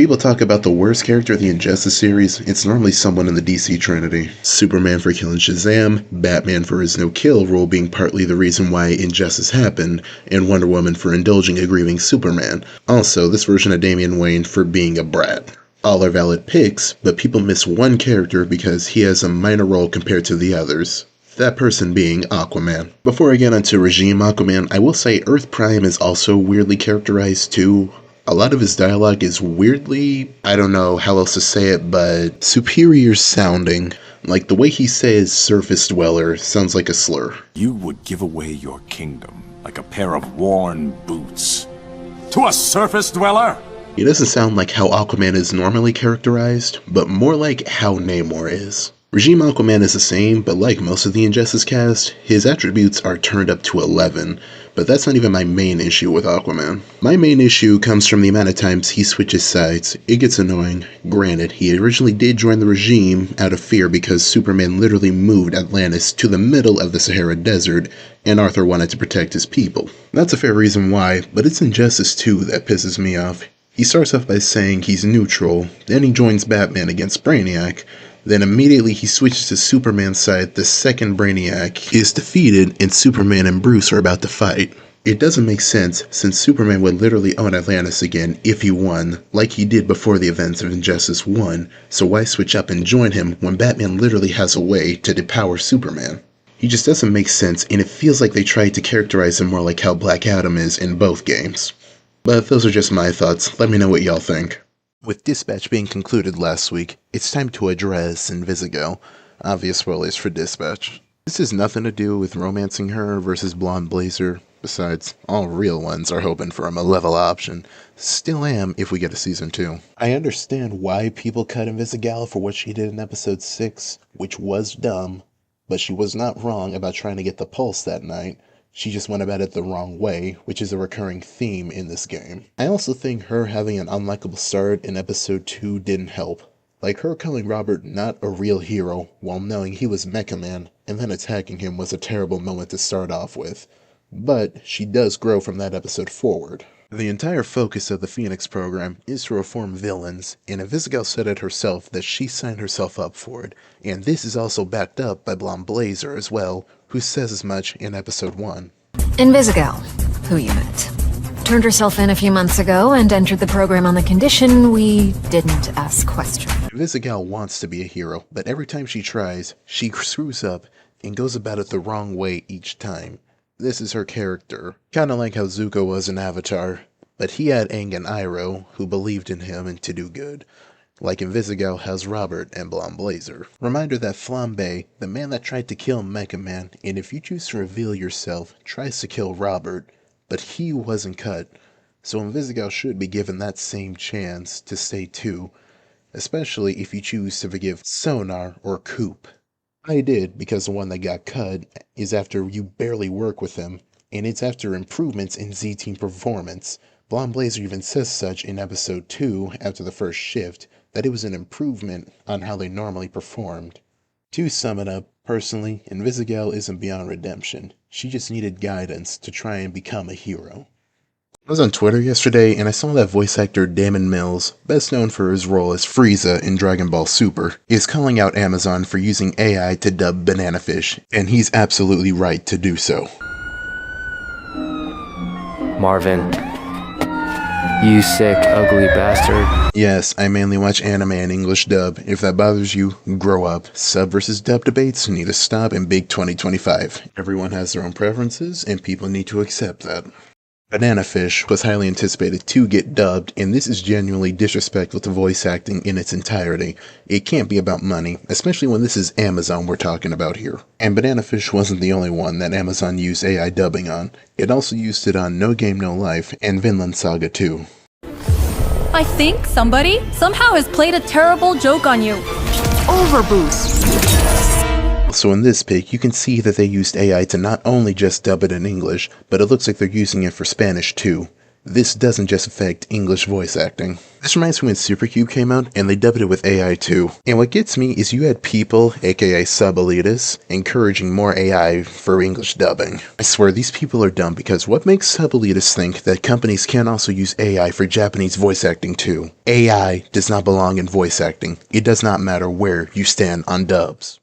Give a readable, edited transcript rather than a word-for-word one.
people talk about the worst character of the Injustice series, it's normally someone in the DC Trinity. Superman for killing Shazam, Batman for his no-kill rule being partly the reason why Injustice happened, and Wonder Woman for indulging a grieving Superman. Also, this version of Damian Wayne for being a brat. All are valid picks, but people miss one character because he has a minor role compared to the others. That person being Aquaman. Before I get onto Regime Aquaman, I will say Earth Prime is also weirdly characterized too. A lot of his dialogue is weirdly, I don't know how else to say it, but superior sounding. Like the way he says surface dweller sounds like a slur. You would give away your kingdom like a pair of worn boots to a surface dweller? He doesn't sound like how Aquaman is normally characterized, but more like how Namor is. Regime Aquaman is the same, but like most of the Injustice cast, his attributes are turned up to 11, but that's not even my main issue with Aquaman. My main issue comes from the amount of times he switches sides. It gets annoying. Granted, he originally did join the regime out of fear because Superman literally moved Atlantis to the middle of the Sahara Desert, and Arthur wanted to protect his people. That's a fair reason why, but it's Injustice 2 that pisses me off. He starts off by saying he's neutral, then he joins Batman against Brainiac, then immediately he switches to Superman's side the second Brainiac is defeated and Superman and Bruce are about to fight. It doesn't make sense since Superman would literally own Atlantis again if he won, like he did before the events of Injustice 1, so why switch up and join him when Batman literally has a way to depower Superman? He just doesn't make sense, and it feels like they tried to characterize him more like how Black Adam is in both games. But those are just my thoughts. Let me know what y'all think. With Dispatch being concluded last week, it's time to address Invisigal. Obvious spoilers for Dispatch. This has nothing to do with romancing her versus Blonde Blazer. Besides, all real ones are hoping for a Malevolent option. Still am if we get a season 2. I understand why people cut Invisigal for what she did in episode 6, which was dumb, but she was not wrong about trying to get the pulse that night. She just went about it the wrong way, which is a recurring theme in this game. I also think her having an unlikable start in episode 2 didn't help. Like her calling Robert not a real hero while knowing he was Mecha Man and then attacking him was a terrible moment to start off with. But she does grow from that episode forward. The entire focus of the Phoenix program is to reform villains, and Invisigal said it herself that she signed herself up for it, and this is also backed up by Blonde Blazer as well, who says as much in episode 1. Invisigal, who you met, turned herself in a few months ago and entered the program on the condition we didn't ask questions. Invisigal wants to be a hero, but every time she tries, she screws up and goes about it the wrong way each time. This is her character, kinda like how Zuko was in Avatar, but he had Aang and Iroh, who believed in him and to do good, like Invisigal has Robert and Blonde Blazer. Reminder that Flambe, the man that tried to kill Mecha Man, and if you choose to reveal yourself, tries to kill Robert, but he wasn't cut, so Invisigal should be given that same chance to stay too, especially if you choose to forgive Sonar or Coop. I did, because the one that got cut is after you barely work with him, and it's after improvements in Z-Team performance. Blonde Blazer even says such in episode 2, after the first shift, that it was an improvement on how they normally performed. To sum it up, personally, Invisigal isn't beyond redemption. She just needed guidance to try and become a hero. I was on Twitter yesterday and I saw that voice actor Damon Mills, best known for his role as Frieza in Dragon Ball Super, is calling out Amazon for using AI to dub Banana Fish, and he's absolutely right to do so. Marvin, you sick, ugly bastard. Yes, I mainly watch anime in English dub. If that bothers you, grow up. Sub versus dub debates need to stop in big 2025. Everyone has their own preferences and people need to accept that. Banana Fish was highly anticipated to get dubbed, and this is genuinely disrespectful to voice acting in its entirety. It can't be about money, especially when this is Amazon we're talking about here. And Banana Fish wasn't the only one that Amazon used AI dubbing on. It also used it on No Game No Life and Vinland Saga 2. I think somebody somehow has played a terrible joke on you. Overboost. So in this pic, you can see that they used AI to not only just dub it in English, but it looks like they're using it for Spanish too. This doesn't just affect English voice acting. This reminds me when Supercube came out, and they dubbed it with AI too. And what gets me is you had people, aka sub-elites, encouraging more AI for English dubbing. I swear these people are dumb, because what makes sub-elites think that companies can also use AI for Japanese voice acting too? AI does not belong in voice acting. It does not matter where you stand on dubs.